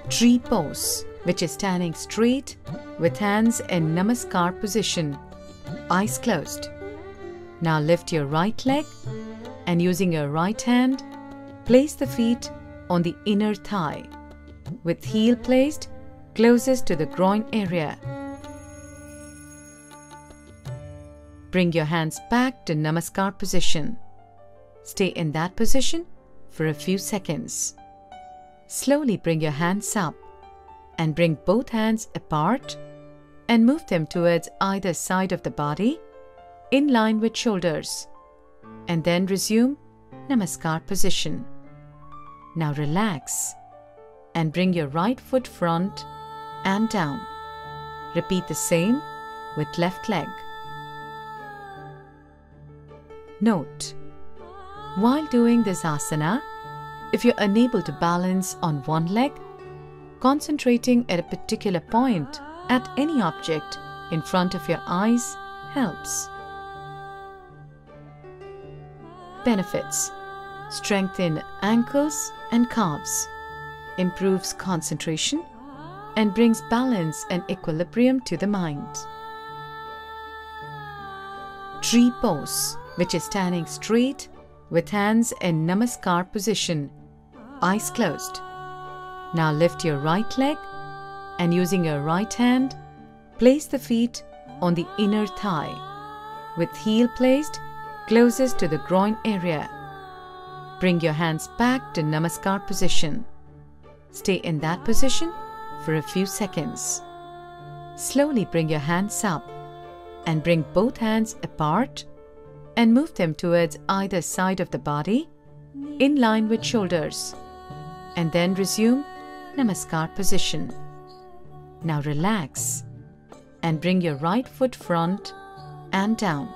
Tree pose, which is standing straight with hands in Namaskar position, eyes closed. Now lift your right leg and using your right hand, place the feet on the inner thigh with heel placed closest to the groin area. Bring your hands back to Namaskar position. Stay in that position for a few seconds. Slowly bring your hands up and bring both hands apart and move them towards either side of the body in line with shoulders, and then resume Namaskar position. Now relax and bring your right foot front and down. Repeat the same with left leg. Note: while doing this asana, if you're unable to balance on one leg, concentrating at a particular point at any object in front of your eyes helps. Benefits: strengthen ankles and calves, improves concentration, and brings balance and equilibrium to the mind. Tree pose, which is standing straight with hands in Namaskar position, eyes closed. Now lift your right leg and using your right hand, place the feet on the inner thigh with heel placed closest to the groin area. Bring your hands back to Namaskar position. Stay in that position for a few seconds. Slowly bring your hands up and bring both hands apart and move them towards either side of the body in line with shoulders, and then resume Namaskar position. Now relax and bring your right foot front and down.